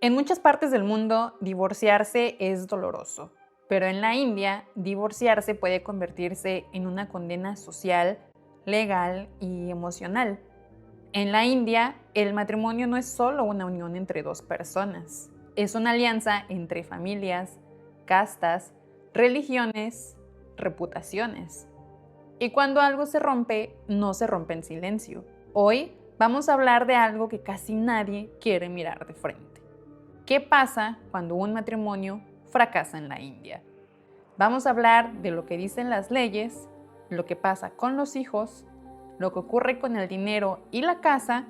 En muchas partes del mundo, divorciarse es doloroso, pero en la India, divorciarse puede convertirse en una condena social, legal y emocional. En la India, el matrimonio no es solo una unión entre dos personas, es una alianza entre familias, castas, religiones, reputaciones. Y cuando algo se rompe, no se rompe en silencio. Hoy vamos a hablar de algo que casi nadie quiere mirar de frente. ¿Qué pasa cuando un matrimonio fracasa en la India? Vamos a hablar de lo que dicen las leyes, lo que pasa con los hijos, lo que ocurre con el dinero y la casa,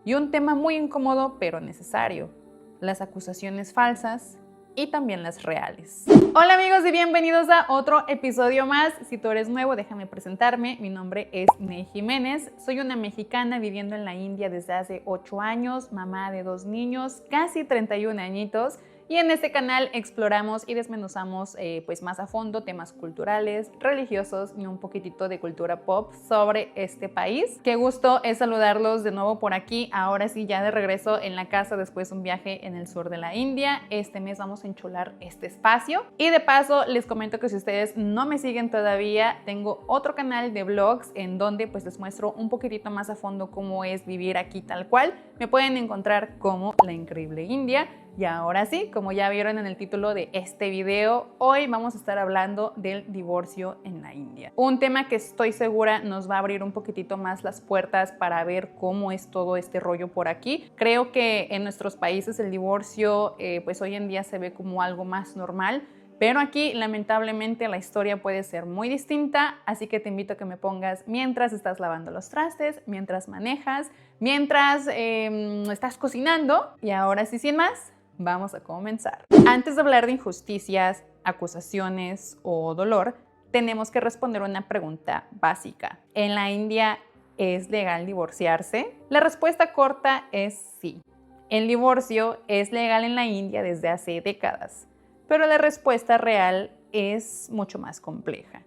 y un tema muy incómodo pero necesario: las acusaciones falsas y también las reales. Hola amigos y bienvenidos a otro episodio más. Si tú eres nuevo, déjame presentarme. Mi nombre es Ney Jiménez. Soy una mexicana viviendo en la India desde hace 8 años, mamá de 2 niños, casi 31 añitos. Y en este canal exploramos y desmenuzamos pues más a fondo temas culturales, religiosos y un poquitito de cultura pop sobre este país. Qué gusto es saludarlos de nuevo por aquí, ahora sí ya de regreso en la casa después de un viaje en el sur de la India. Este mes vamos a enchular este espacio. Y de paso les comento que si ustedes no me siguen todavía, tengo otro canal de vlogs en donde pues les muestro un poquitito más a fondo cómo es vivir aquí tal cual. Me pueden encontrar como La Increíble India. Y ahora sí, como ya vieron en el título de este video, hoy vamos a estar hablando del divorcio en la India. Un tema que estoy segura nos va a abrir un poquitito más las puertas para ver cómo es todo este rollo por aquí. Creo que en nuestros países el divorcio pues hoy en día se ve como algo más normal, pero aquí lamentablemente la historia puede ser muy distinta, así que te invito a que me pongas mientras estás lavando los trastes, mientras manejas, mientras estás cocinando. Y ahora sí, sin más, vamos a comenzar. Antes de hablar de injusticias, acusaciones o dolor, tenemos que responder una pregunta básica. ¿En la India es legal divorciarse? La respuesta corta es sí. El divorcio es legal en la India desde hace décadas, pero la respuesta real es mucho más compleja,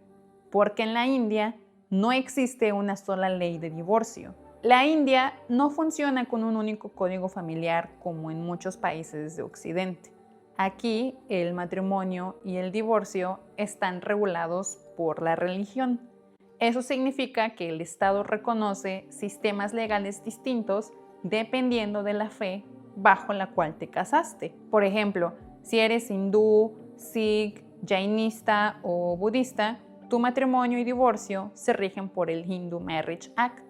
porque en la India no existe una sola ley de divorcio. La India no funciona con un único código familiar como en muchos países de Occidente. Aquí el matrimonio y el divorcio están regulados por la religión. Eso significa que el Estado reconoce sistemas legales distintos dependiendo de la fe bajo la cual te casaste. Por ejemplo, si eres hindú, sikh, jainista o budista, tu matrimonio y divorcio se rigen por el Hindu Marriage Act.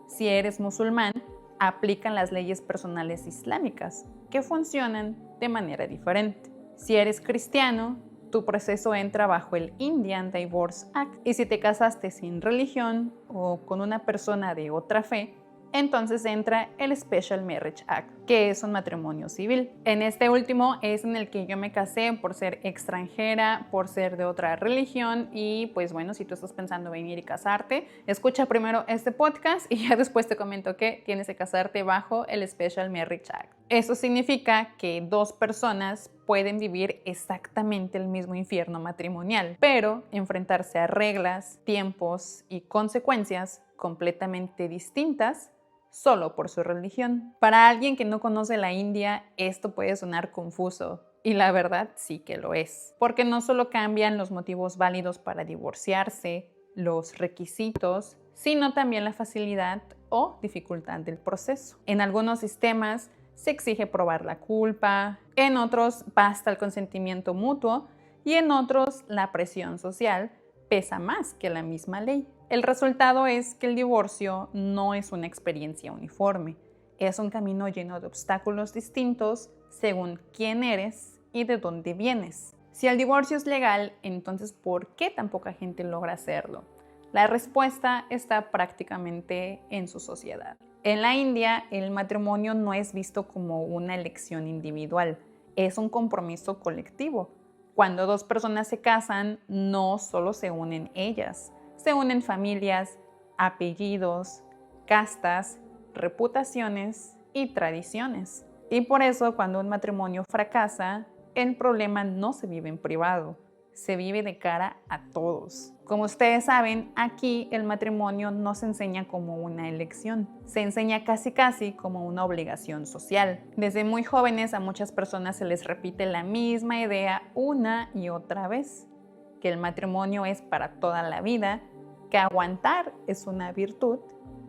Si eres musulmán, aplican las leyes personales islámicas, que funcionan de manera diferente. Si eres cristiano, tu proceso entra bajo el Indian Divorce Act. Y si te casaste sin religión o con una persona de otra fe, entonces entra el Special Marriage Act, que es un matrimonio civil. En este último es en el que yo me casé por ser extranjera, por ser de otra religión. Y pues bueno, si tú estás pensando venir y casarte, escucha primero este podcast y ya después te comento que tienes que casarte bajo el Special Marriage Act. Eso significa que dos personas pueden vivir exactamente el mismo infierno matrimonial, pero enfrentarse a reglas, tiempos y consecuencias completamente distintas solo por su religión. Para alguien que no conoce la India, esto puede sonar confuso, y la verdad sí que lo es, porque no solo cambian los motivos válidos para divorciarse, los requisitos, sino también la facilidad o dificultad del proceso. En algunos sistemas se exige probar la culpa, en otros basta el consentimiento mutuo y en otros la presión social pesa más que la misma ley. El resultado es que el divorcio no es una experiencia uniforme, es un camino lleno de obstáculos distintos según quién eres y de dónde vienes. Si el divorcio es legal, entonces ¿por qué tan poca gente logra hacerlo? La respuesta está prácticamente en su sociedad. En la India, el matrimonio no es visto como una elección individual, es un compromiso colectivo. Cuando dos personas se casan, no solo se unen ellas, se unen familias, apellidos, castas, reputaciones y tradiciones. Y por eso, cuando un matrimonio fracasa, el problema no se vive en privado, se vive de cara a todos. Como ustedes saben, aquí el matrimonio no se enseña como una elección, se enseña casi como una obligación social. Desde muy jóvenes a muchas personas se les repite la misma idea una y otra vez, que el matrimonio es para toda la vida, que aguantar es una virtud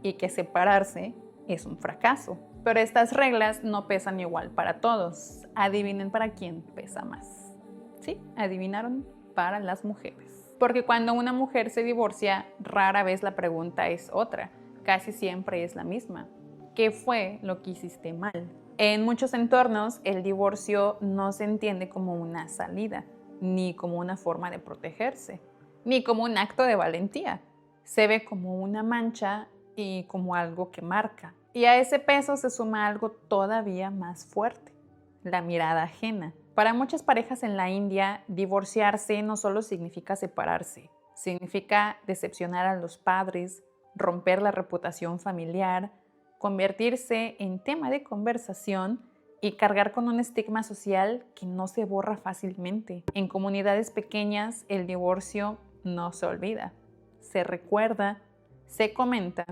y que separarse es un fracaso. Pero estas reglas no pesan igual para todos. Adivinen para quién pesa más. Sí, adivinaron, para las mujeres. Porque cuando una mujer se divorcia, rara vez la pregunta es otra, casi siempre es la misma. ¿Qué fue lo que hiciste mal? En muchos entornos, el divorcio no se entiende como una salida, ni como una forma de protegerse, ni como un acto de valentía. Se ve como una mancha y como algo que marca. Y a ese peso se suma algo todavía más fuerte, la mirada ajena. Para muchas parejas en la India, divorciarse no solo significa separarse, significa decepcionar a los padres, romper la reputación familiar, convertirse en tema de conversación y cargar con un estigma social que no se borra fácilmente. En comunidades pequeñas, el divorcio no se olvida, se recuerda, se comenta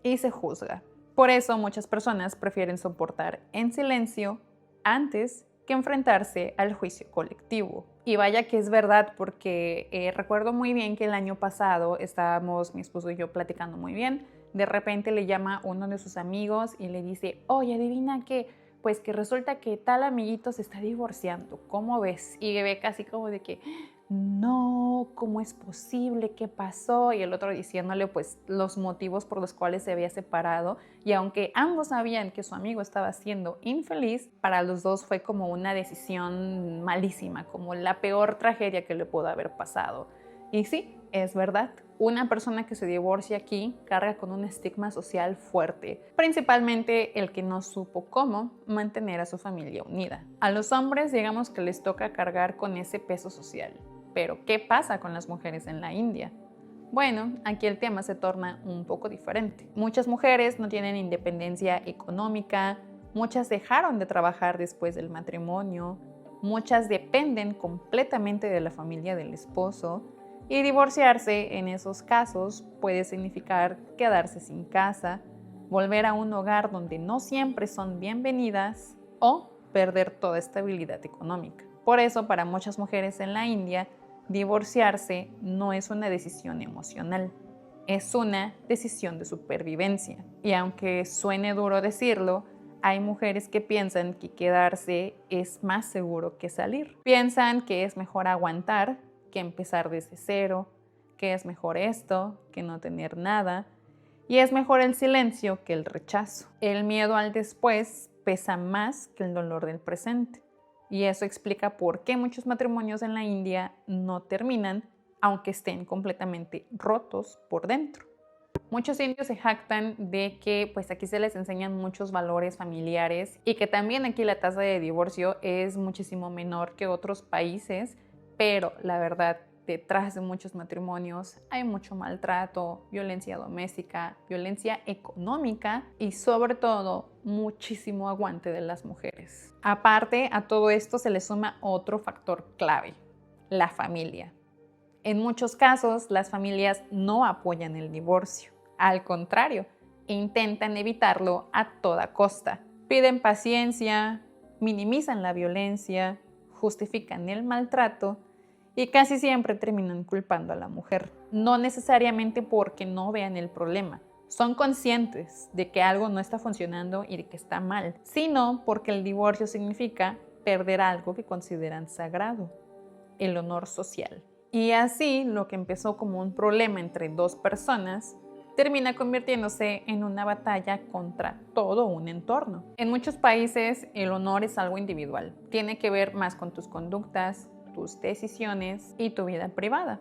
y se juzga. Por eso muchas personas prefieren soportar en silencio antes que enfrentarse al juicio colectivo. Y vaya que es verdad, porque recuerdo muy bien que el año pasado estábamos mi esposo y yo platicando muy bien. De repente le llama uno de sus amigos y le dice, oye, adivina qué, pues que resulta que tal amiguito se está divorciando, ¿cómo ves? Y ve casi como de que, no, ¿cómo es posible? ¿Qué pasó? Y el otro diciéndole pues los motivos por los cuales se había separado. Y aunque ambos sabían que su amigo estaba siendo infeliz, para los dos fue como una decisión malísima, como la peor tragedia que le pudo haber pasado. Y sí, es verdad. Una persona que se divorcia aquí carga con un estigma social fuerte, principalmente el que no supo cómo mantener a su familia unida. A los hombres digamos que les toca cargar con ese peso social. Pero, ¿qué pasa con las mujeres en la India? Bueno, aquí el tema se torna un poco diferente. Muchas mujeres no tienen independencia económica, muchas dejaron de trabajar después del matrimonio, muchas dependen completamente de la familia del esposo, y divorciarse en esos casos puede significar quedarse sin casa, volver a un hogar donde no siempre son bienvenidas o perder toda estabilidad económica. Por eso, para muchas mujeres en la India, divorciarse no es una decisión emocional, es una decisión de supervivencia. Y aunque suene duro decirlo, hay mujeres que piensan que quedarse es más seguro que salir. Piensan que es mejor aguantar que empezar desde cero, que es mejor esto que no tener nada, y es mejor el silencio que el rechazo. El miedo al después pesa más que el dolor del presente. Y eso explica por qué muchos matrimonios en la India no terminan, aunque estén completamente rotos por dentro. Muchos indios se jactan de que pues aquí se les enseñan muchos valores familiares y que también aquí la tasa de divorcio es muchísimo menor que otros países, pero la verdad, detrás de muchos matrimonios hay mucho maltrato, violencia doméstica, violencia económica y sobre todo muchísimo aguante de las mujeres. Aparte, a todo esto se le suma otro factor clave, la familia. En muchos casos, las familias no apoyan el divorcio. Al contrario, intentan evitarlo a toda costa. Piden paciencia, minimizan la violencia, justifican el maltrato y casi siempre terminan culpando a la mujer. No necesariamente porque no vean el problema, son conscientes de que algo no está funcionando y de que está mal, sino porque el divorcio significa perder algo que consideran sagrado, el honor social. Y así, lo que empezó como un problema entre dos personas termina convirtiéndose en una batalla contra todo un entorno. En muchos países, el honor es algo individual. Tiene que ver más con tus conductas, tus decisiones y tu vida privada.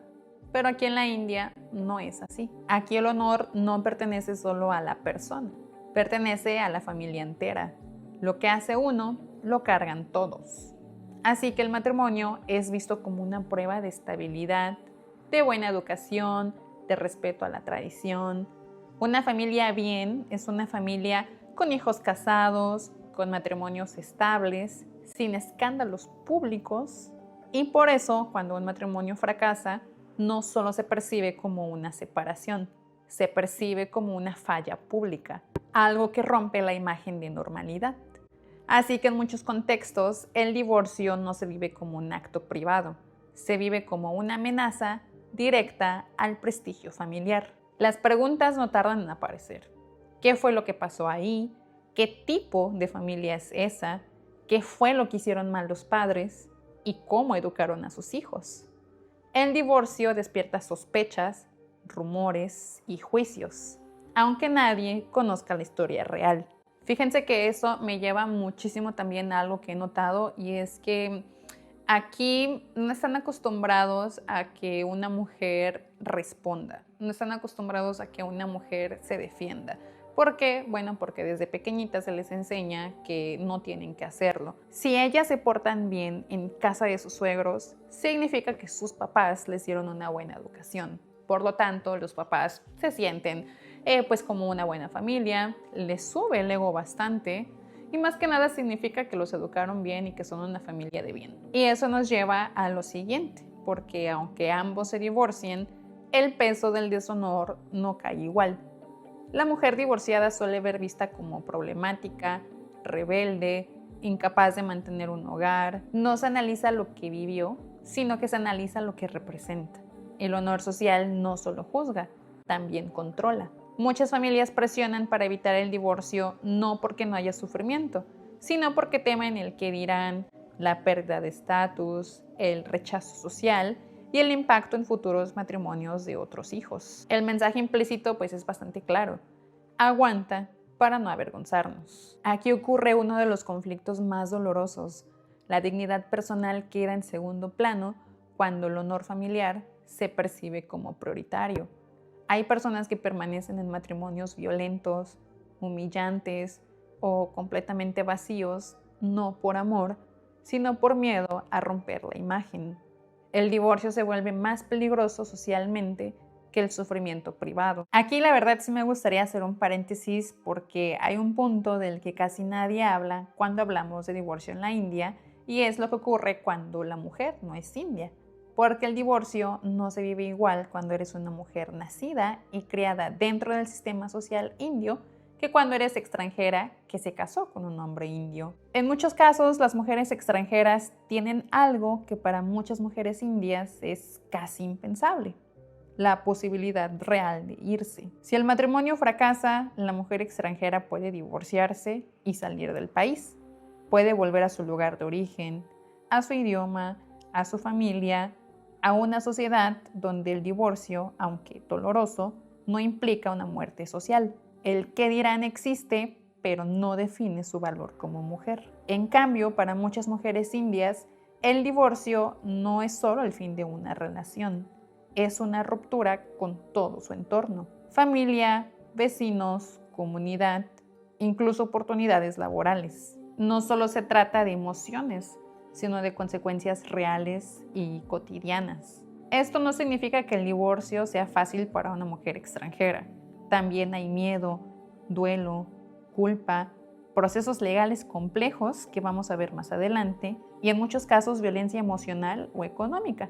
Pero aquí en la India no es así. Aquí el honor no pertenece solo a la persona, pertenece a la familia entera. Lo que hace uno, lo cargan todos. Así que el matrimonio es visto como una prueba de estabilidad, de buena educación, de respeto a la tradición. Una familia bien es una familia con hijos casados, con matrimonios estables, sin escándalos públicos Y por eso, cuando un matrimonio fracasa, no solo se percibe como una separación, se percibe como una falla pública, algo que rompe la imagen de normalidad. Así que en muchos contextos, el divorcio no se vive como un acto privado, se vive como una amenaza directa al prestigio familiar. Las preguntas no tardan en aparecer. ¿Qué fue lo que pasó ahí? ¿Qué tipo de familia es esa? ¿Qué fue lo que hicieron mal los padres? ¿Y cómo educaron a sus hijos? El divorcio despierta sospechas, rumores y juicios, aunque nadie conozca la historia real. Fíjense que eso me lleva muchísimo también a algo que he notado, y es que aquí no están acostumbrados a que una mujer responda, no están acostumbrados a que una mujer se defienda. ¿Por qué? Bueno, porque desde pequeñitas se les enseña que no tienen que hacerlo. Si ellas se portan bien en casa de sus suegros, significa que sus papás les dieron una buena educación. Por lo tanto, los papás se sienten pues como una buena familia, les sube el ego bastante, y más que nada significa que los educaron bien y que son una familia de bien. Y eso nos lleva a lo siguiente, porque aunque ambos se divorcien, el peso del deshonor no cae igual. La mujer divorciada suele ver vista como problemática, rebelde, incapaz de mantener un hogar. No se analiza lo que vivió, sino que se analiza lo que representa. El honor social no solo juzga, también controla. Muchas familias presionan para evitar el divorcio no porque no haya sufrimiento, sino porque temen el qué dirán, la pérdida de estatus, el rechazo social y el impacto en futuros matrimonios de otros hijos. El mensaje implícito pues es bastante claro: aguanta para no avergonzarnos. Aquí ocurre uno de los conflictos más dolorosos. La dignidad personal queda en segundo plano cuando el honor familiar se percibe como prioritario. Hay personas que permanecen en matrimonios violentos, humillantes o completamente vacíos, no por amor, sino por miedo a romper la imagen. El divorcio se vuelve más peligroso socialmente que el sufrimiento privado. Aquí la verdad sí me gustaría hacer un paréntesis, porque hay un punto del que casi nadie habla cuando hablamos de divorcio en la India, y es lo que ocurre cuando la mujer no es india. Porque el divorcio no se vive igual cuando eres una mujer nacida y criada dentro del sistema social indio que cuando eres extranjera que se casó con un hombre indio. En muchos casos, las mujeres extranjeras tienen algo que para muchas mujeres indias es casi impensable: la posibilidad real de irse. Si el matrimonio fracasa, la mujer extranjera puede divorciarse y salir del país. Puede volver a su lugar de origen, a su idioma, a su familia, a una sociedad donde el divorcio, aunque doloroso, no implica una muerte social. El qué dirán existe, pero no define su valor como mujer. En cambio, para muchas mujeres indias, el divorcio no es solo el fin de una relación, es una ruptura con todo su entorno: familia, vecinos, comunidad, incluso oportunidades laborales. No solo se trata de emociones, sino de consecuencias reales y cotidianas. Esto no significa que el divorcio sea fácil para una mujer extranjera. También hay miedo, duelo, culpa, procesos legales complejos que vamos a ver más adelante, y en muchos casos violencia emocional o económica.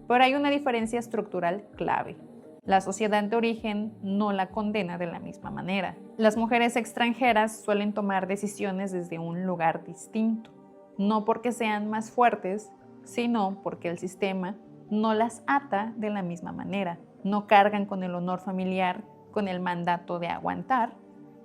Pero hay una diferencia estructural clave: la sociedad de origen no la condena de la misma manera. Las mujeres extranjeras suelen tomar decisiones desde un lugar distinto, no porque sean más fuertes, sino porque el sistema no las ata de la misma manera. No cargan con el honor familiar, con el mandato de aguantar,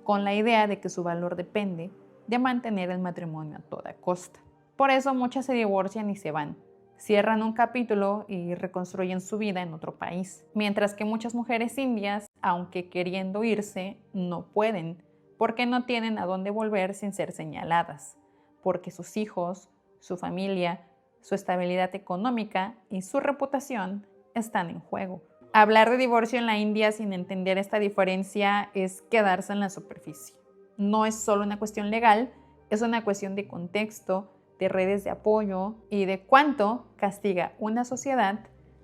con la idea de que su valor depende de mantener el matrimonio a toda costa. Por eso muchas se divorcian y se van. Cierran un capítulo y reconstruyen su vida en otro país. Mientras que muchas mujeres indias, aunque queriendo irse, no pueden, porque no tienen a dónde volver sin ser señaladas, porque sus hijos, su familia, su estabilidad económica y su reputación están en juego. Hablar de divorcio en la India sin entender esta diferencia es quedarse en la superficie. No es solo una cuestión legal, es una cuestión de contexto, de redes de apoyo y de cuánto castiga una sociedad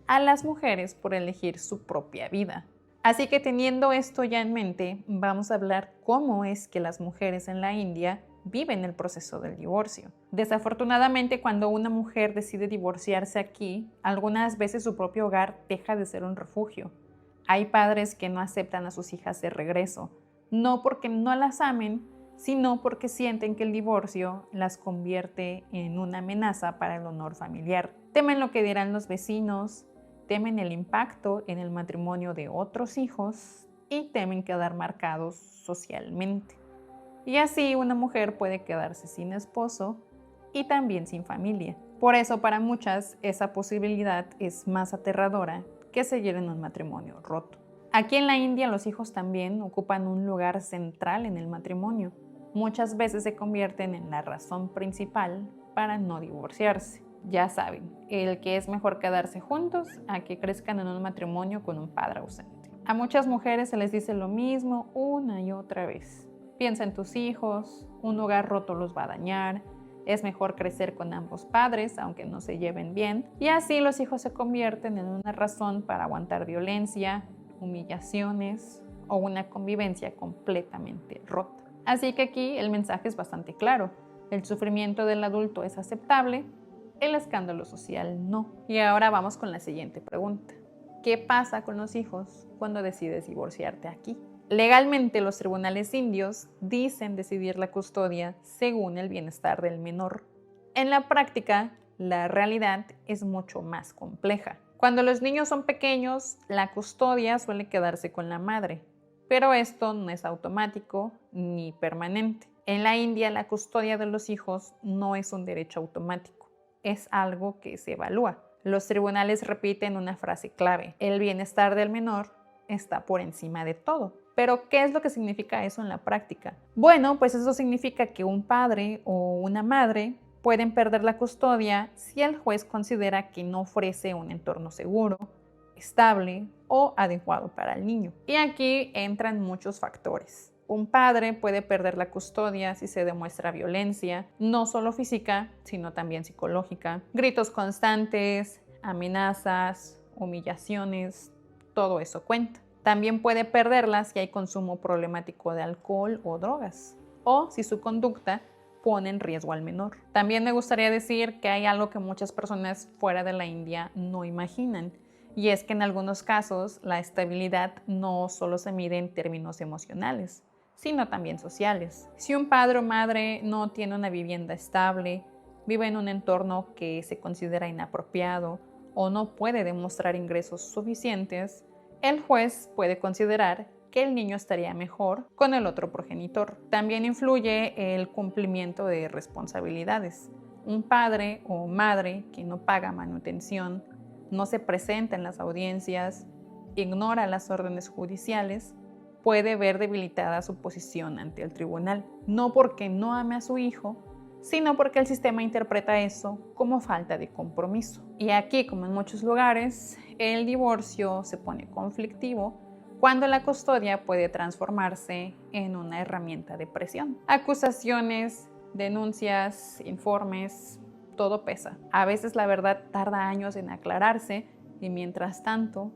a las mujeres por elegir su propia vida. Así que teniendo esto ya en mente, vamos a hablar cómo es que las mujeres en la India viven el proceso del divorcio. Desafortunadamente, cuando una mujer decide divorciarse aquí, algunas veces su propio hogar deja de ser un refugio. Hay padres que no aceptan a sus hijas de regreso, no porque no las amen, sino porque sienten que el divorcio las convierte en una amenaza para el honor familiar. Temen lo que dirán los vecinos, temen el impacto en el matrimonio de otros hijos y temen quedar marcados socialmente. Y así una mujer puede quedarse sin esposo y también sin familia. Por eso para muchas esa posibilidad es más aterradora que seguir en un matrimonio roto. Aquí en la India los hijos también ocupan un lugar central en el matrimonio. Muchas veces se convierten en la razón principal para no divorciarse. Ya saben, el que es mejor quedarse juntos a que crezcan en un matrimonio con un padre ausente. A muchas mujeres se les dice lo mismo una y otra vez. Piensa en tus hijos, un hogar roto los va a dañar, es mejor crecer con ambos padres, aunque no se lleven bien, y así los hijos se convierten en una razón para aguantar violencia, humillaciones o una convivencia completamente rota. Así que aquí el mensaje es bastante claro. El sufrimiento del adulto es aceptable, el escándalo social no. Y ahora vamos con la siguiente pregunta. ¿Qué pasa con los hijos cuando decides divorciarte aquí? Legalmente los tribunales indios dicen decidir la custodia según el bienestar del menor. En la práctica, la realidad es mucho más compleja. Cuando los niños son pequeños, la custodia suele quedarse con la madre, pero esto no es automático ni permanente. En la India, la custodia de los hijos no es un derecho automático, es algo que se evalúa. Los tribunales repiten una frase clave: el bienestar del menor está por encima de todo. Pero, ¿qué es lo que significa eso en la práctica? Bueno, pues eso significa que un padre o una madre pueden perder la custodia si el juez considera que no ofrece un entorno seguro, estable o adecuado para el niño. Y aquí entran muchos factores. Un padre puede perder la custodia si se demuestra violencia, no solo física, sino también psicológica, gritos constantes, amenazas, humillaciones, todo eso cuenta. También puede perderla si hay consumo problemático de alcohol o drogas, o si su conducta pone en riesgo al menor. También me gustaría decir que hay algo que muchas personas fuera de la India no imaginan, y es que en algunos casos la estabilidad no solo se mide en términos emocionales, sino también sociales. Si un padre o madre no tiene una vivienda estable, vive en un entorno que se considera inapropiado o no puede demostrar ingresos suficientes, el juez puede considerar que el niño estaría mejor con el otro progenitor. También influye el cumplimiento de responsabilidades. Un padre o madre que no paga manutención, no se presenta en las audiencias, ignora las órdenes judiciales, puede ver debilitada su posición ante el tribunal. No porque no ame a su hijo, sino porque el sistema interpreta eso como falta de compromiso. Y aquí, como en muchos lugares, el divorcio se pone conflictivo cuando la custodia puede transformarse en una herramienta de presión. Acusaciones, denuncias, informes, todo pesa. A veces la verdad tarda años en aclararse y mientras tanto,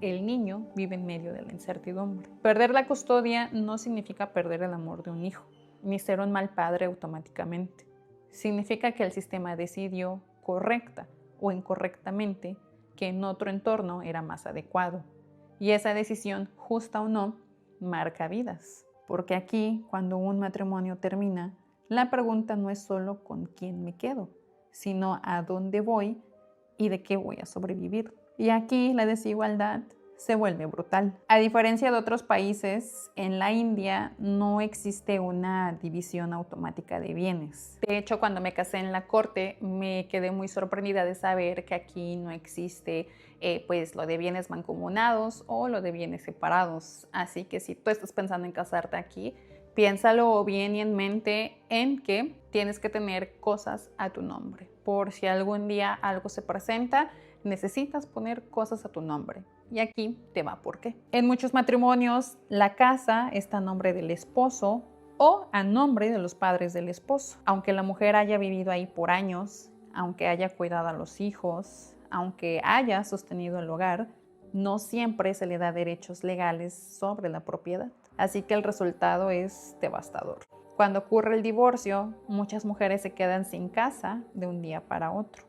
el niño vive en medio de la incertidumbre. Perder la custodia no significa perder el amor de un hijo, ni ser un mal padre automáticamente. Significa que el sistema decidió correcta o incorrectamente que en otro entorno era más adecuado. Y esa decisión, justa o no, marca vidas. Porque aquí, cuando un matrimonio termina, la pregunta no es solo con quién me quedo, sino a dónde voy y de qué voy a sobrevivir. Y aquí la desigualdad se vuelve brutal. A diferencia de otros países, en la India no existe una división automática de bienes. De hecho, cuando me casé en la corte, me quedé muy sorprendida de saber que aquí no existe pues lo de bienes mancomunados o lo de bienes separados. Así que si tú estás pensando en casarte aquí, piénsalo bien y en mente en que tienes que tener cosas a tu nombre. Por si algún día algo se presenta, necesitas poner cosas a tu nombre. Y aquí te va por qué. En muchos matrimonios, la casa está a nombre del esposo o a nombre de los padres del esposo. Aunque la mujer haya vivido ahí por años, aunque haya cuidado a los hijos, aunque haya sostenido el hogar, no siempre se le da derechos legales sobre la propiedad. Así que el resultado es devastador. Cuando ocurre el divorcio, muchas mujeres se quedan sin casa de un día para otro.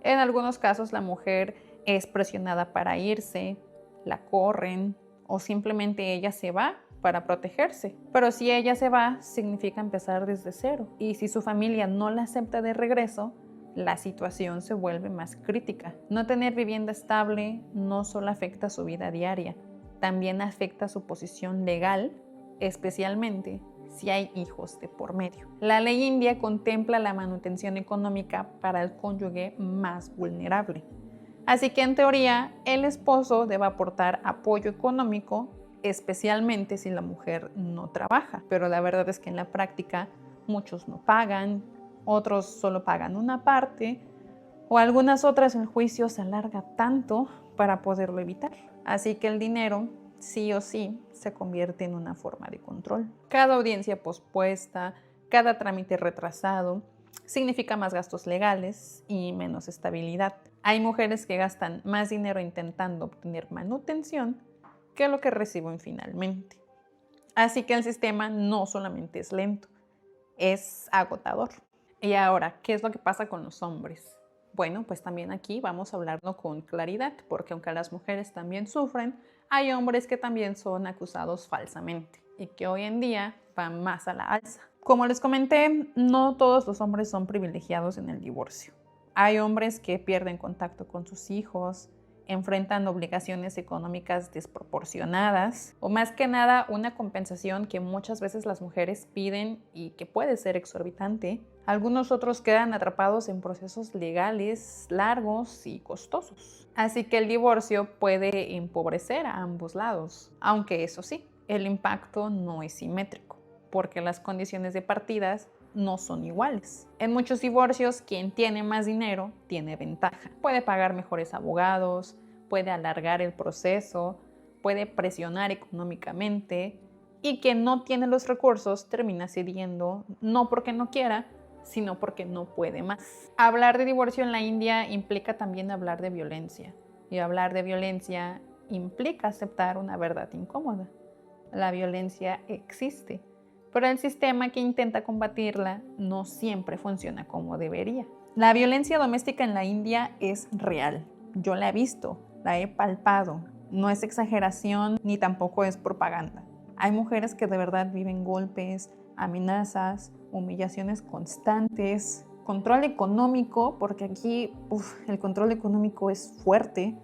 En algunos casos la mujer es presionada para irse, la corren o simplemente ella se va para protegerse. Pero si ella se va, significa empezar desde cero. Y si su familia no la acepta de regreso, la situación se vuelve más crítica. No tener vivienda estable no solo afecta su vida diaria, también afecta su posición legal, especialmente si hay hijos de por medio. La ley india contempla la manutención económica para el cónyuge más vulnerable. Así que en teoría, el esposo debe aportar apoyo económico, especialmente si la mujer no trabaja. Pero la verdad es que en la práctica muchos no pagan, otros solo pagan una parte, o algunas otras el juicio se alarga tanto para poderlo evitar. Así que el dinero, sí o sí, se convierte en una forma de control. Cada audiencia pospuesta, cada trámite retrasado, significa más gastos legales y menos estabilidad. Hay mujeres que gastan más dinero intentando obtener manutención que lo que reciben finalmente. Así que el sistema no solamente es lento, es agotador. Y ahora, ¿qué es lo que pasa con los hombres? Bueno, pues también aquí vamos a hablarlo con claridad, porque aunque las mujeres también sufren, hay hombres que también son acusados falsamente y que hoy en día van más a la alza. Como les comenté, no todos los hombres son privilegiados en el divorcio. Hay hombres que pierden contacto con sus hijos, enfrentan obligaciones económicas desproporcionadas o más que nada una compensación que muchas veces las mujeres piden y que puede ser exorbitante. Algunos otros quedan atrapados en procesos legales largos y costosos. Así que el divorcio puede empobrecer a ambos lados, aunque eso sí, el impacto no es simétrico, porque las condiciones de partidas no son iguales. En muchos divorcios, quien tiene más dinero tiene ventaja. Puede pagar mejores abogados, puede alargar el proceso, puede presionar económicamente, y quien no tiene los recursos termina cediendo, no porque no quiera, sino porque no puede más. Hablar de divorcio en la India implica también hablar de violencia, y hablar de violencia implica aceptar una verdad incómoda. La violencia existe, pero el sistema que intenta combatirla no siempre funciona como debería. La violencia doméstica en la India es real. Yo la he visto, la he palpado. No es exageración ni tampoco es propaganda. Hay mujeres que de verdad viven golpes, amenazas, humillaciones constantes, control económico, porque aquí el control económico es fuerte,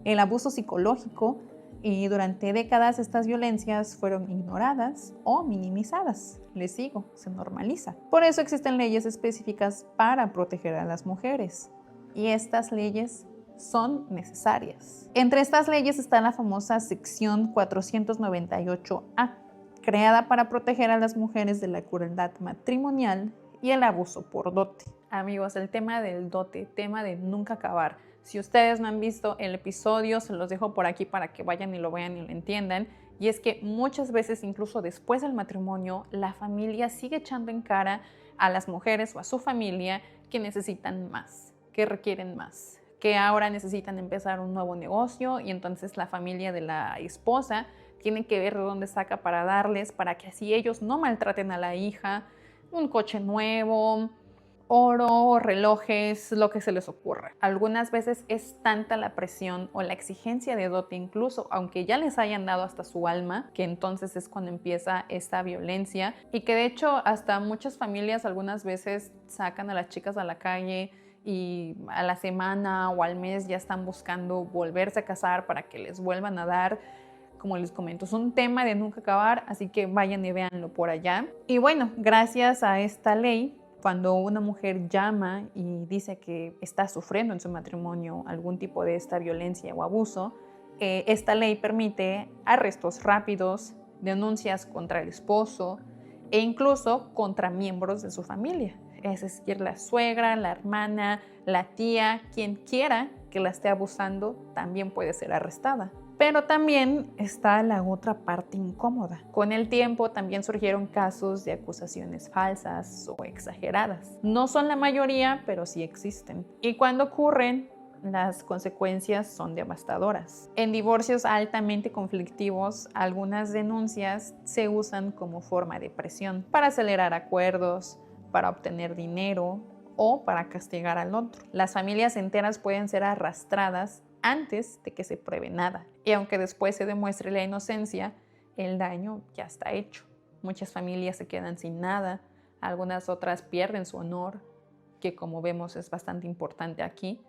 el abuso psicológico. Y durante décadas estas violencias fueron ignoradas o minimizadas. Les sigo, se normaliza. Por eso existen leyes específicas para proteger a las mujeres. Y estas leyes son necesarias. Entre estas leyes está la famosa sección 498A, creada para proteger a las mujeres de la crueldad matrimonial y el abuso por dote. Amigos, el tema del dote, tema de nunca acabar. Si ustedes no han visto el episodio, se los dejo por aquí para que vayan y lo vean y lo entiendan. Y es que muchas veces, incluso después del matrimonio, la familia sigue echando en cara a las mujeres o a su familia que necesitan más, que requieren más, que ahora necesitan empezar un nuevo negocio, y entonces la familia de la esposa tiene que ver de dónde saca para darles, para que así ellos no maltraten a la hija, un coche nuevo, oro, relojes, lo que se les ocurra. Algunas veces es tanta la presión o la exigencia de dote, incluso aunque ya les hayan dado hasta su alma, que entonces es cuando empieza esta violencia, y que de hecho hasta muchas familias algunas veces sacan a las chicas a la calle y a la semana o al mes ya están buscando volverse a casar para que les vuelvan a dar. Como les comento, es un tema de nunca acabar, así que vayan y véanlo por allá. Y bueno, gracias a esta ley, cuando una mujer llama y dice que está sufriendo en su matrimonio algún tipo de esta violencia o abuso, esta ley permite arrestos rápidos, denuncias contra el esposo e incluso contra miembros de su familia. Es decir, la suegra, la hermana, la tía, quien quiera que la esté abusando, también puede ser arrestada. Pero también está la otra parte incómoda. Con el tiempo también surgieron casos de acusaciones falsas o exageradas. No son la mayoría, pero sí existen. Y cuando ocurren, las consecuencias son devastadoras. En divorcios altamente conflictivos, algunas denuncias se usan como forma de presión para acelerar acuerdos, para obtener dinero o para castigar al otro. Las familias enteras pueden ser arrastradas antes de que se pruebe nada. Y aunque después se demuestre la inocencia, el daño ya está hecho. Muchas familias se quedan sin nada, algunas otras pierden su honor, que como vemos es bastante importante aquí.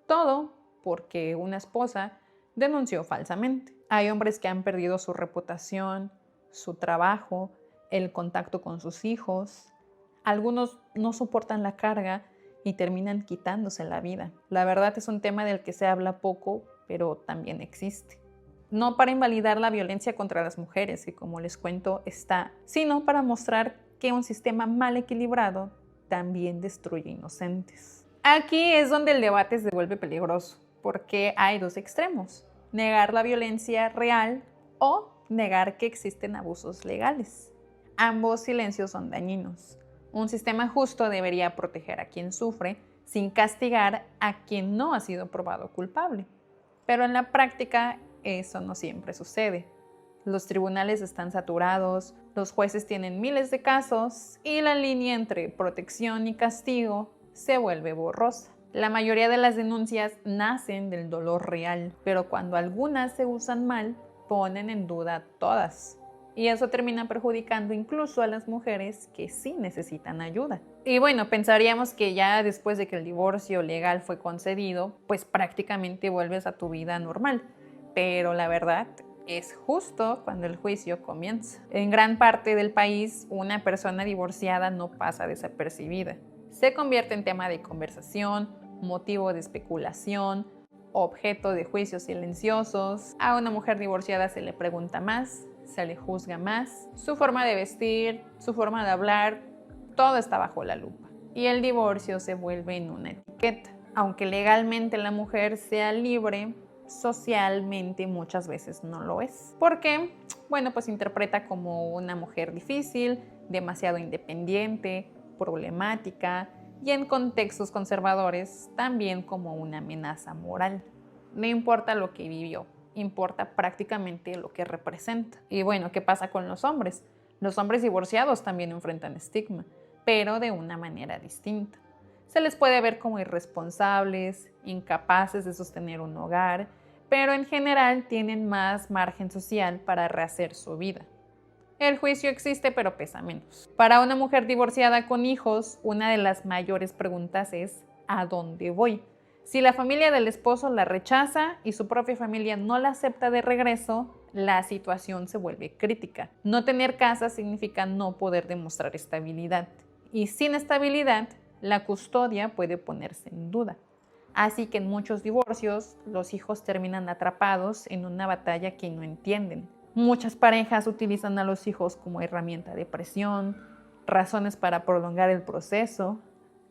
Todo porque una esposa denunció falsamente. Hay hombres que han perdido su reputación, su trabajo, el contacto con sus hijos. Algunos no soportan la carga y terminan quitándose la vida. La verdad es un tema del que se habla poco, pero también existe. No para invalidar la violencia contra las mujeres, que como les cuento está, sino para mostrar que un sistema mal equilibrado también destruye inocentes. Aquí es donde el debate se vuelve peligroso, porque hay dos extremos: negar la violencia real o negar que existen abusos legales. Ambos silencios son dañinos. Un sistema justo debería proteger a quien sufre sin castigar a quien no ha sido probado culpable. Pero en la práctica eso no siempre sucede. Los tribunales están saturados, los jueces tienen miles de casos y la línea entre protección y castigo se vuelve borrosa. La mayoría de las denuncias nacen del dolor real, pero cuando algunas se usan mal, ponen en duda todas. Y eso termina perjudicando incluso a las mujeres que sí necesitan ayuda. Y bueno, pensaríamos que ya después de que el divorcio legal fue concedido, pues prácticamente vuelves a tu vida normal. Pero la verdad es justo cuando el juicio comienza. En gran parte del país, una persona divorciada no pasa desapercibida. Se convierte en tema de conversación, motivo de especulación, objeto de juicios silenciosos. A una mujer divorciada se le pregunta más, se le juzga más. Su forma de vestir, su forma de hablar, todo está bajo la lupa. Y el divorcio se vuelve en una etiqueta. Aunque legalmente la mujer sea libre, socialmente muchas veces no lo es. ¿Por qué? Bueno, pues interpreta como una mujer difícil, demasiado independiente, problemática y en contextos conservadores también como una amenaza moral. No importa lo que vivió, importa prácticamente lo que representa. Y bueno, ¿qué pasa con los hombres? Los hombres divorciados también enfrentan estigma, pero de una manera distinta. Se les puede ver como irresponsables, incapaces de sostener un hogar, pero en general tienen más margen social para rehacer su vida. El juicio existe, pero pesa menos. Para una mujer divorciada con hijos, una de las mayores preguntas es: ¿a dónde voy? Si la familia del esposo la rechaza y su propia familia no la acepta de regreso, la situación se vuelve crítica. No tener casa significa no poder demostrar estabilidad. Y sin estabilidad, la custodia puede ponerse en duda. Así que en muchos divorcios, los hijos terminan atrapados en una batalla que no entienden. Muchas parejas utilizan a los hijos como herramienta de presión, razones para prolongar el proceso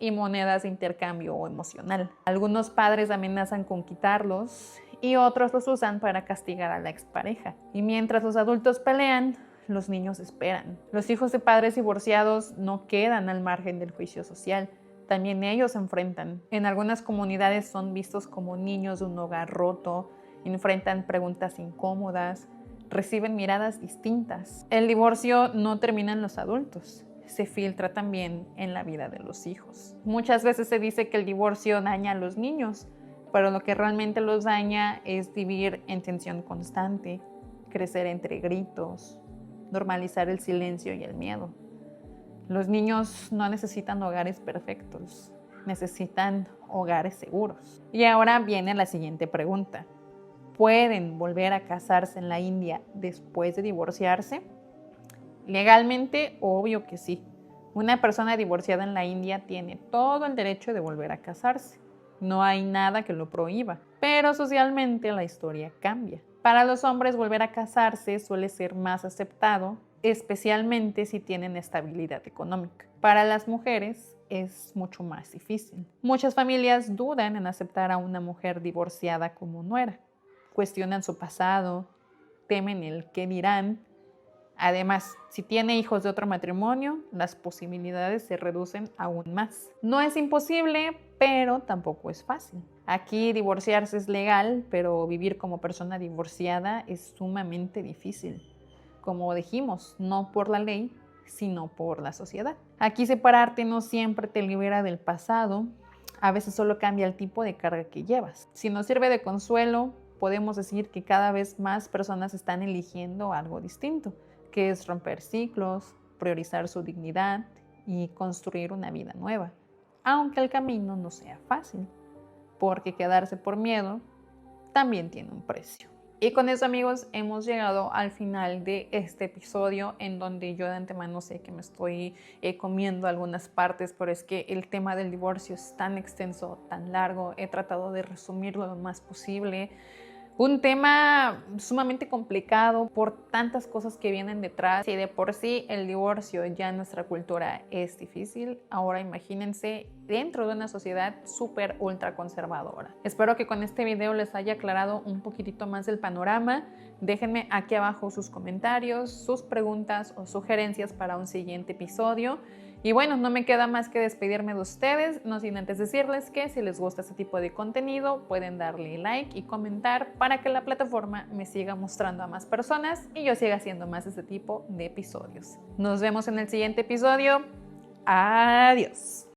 y monedas de intercambio emocional. Algunos padres amenazan con quitarlos y otros los usan para castigar a la expareja. Y mientras los adultos pelean, los niños esperan. Los hijos de padres divorciados no quedan al margen del juicio social. También ellos se enfrentan. En algunas comunidades son vistos como niños de un hogar roto, enfrentan preguntas incómodas, reciben miradas distintas. El divorcio no termina en los adultos, se filtra también en la vida de los hijos. Muchas veces se dice que el divorcio daña a los niños, pero lo que realmente los daña es vivir en tensión constante, crecer entre gritos, normalizar el silencio y el miedo. Los niños no necesitan hogares perfectos, necesitan hogares seguros. Y ahora viene la siguiente pregunta: ¿pueden volver a casarse en la India después de divorciarse? Legalmente, obvio que sí. Una persona divorciada en la India tiene todo el derecho de volver a casarse. No hay nada que lo prohíba. Pero socialmente la historia cambia. Para los hombres, volver a casarse suele ser más aceptado, especialmente si tienen estabilidad económica. Para las mujeres es mucho más difícil. Muchas familias dudan en aceptar a una mujer divorciada como nuera. Cuestionan su pasado, temen el qué dirán. Además, si tiene hijos de otro matrimonio, las posibilidades se reducen aún más. No es imposible, pero tampoco es fácil. Aquí divorciarse es legal, pero vivir como persona divorciada es sumamente difícil. Como dijimos, no por la ley, sino por la sociedad. Aquí separarte no siempre te libera del pasado, a veces solo cambia el tipo de carga que llevas. Si nos sirve de consuelo, podemos decir que cada vez más personas están eligiendo algo distinto, que es romper ciclos, priorizar su dignidad y construir una vida nueva, aunque el camino no sea fácil, porque quedarse por miedo también tiene un precio. Y con eso, amigos, hemos llegado al final de este episodio, en donde yo de antemano sé que me estoy comiendo algunas partes, pero es que el tema del divorcio es tan extenso, tan largo. He tratado de resumirlo lo más posible. Un tema sumamente complicado por tantas cosas que vienen detrás. Si de por sí el divorcio ya en nuestra cultura es difícil, ahora imagínense dentro de una sociedad súper ultra conservadora. Espero que con este video les haya aclarado un poquitito más el panorama. Déjenme aquí abajo sus comentarios, sus preguntas o sugerencias para un siguiente episodio. Y bueno, no me queda más que despedirme de ustedes, no sin antes decirles que si les gusta este tipo de contenido pueden darle like y comentar para que la plataforma me siga mostrando a más personas y yo siga haciendo más este tipo de episodios. Nos vemos en el siguiente episodio. Adiós.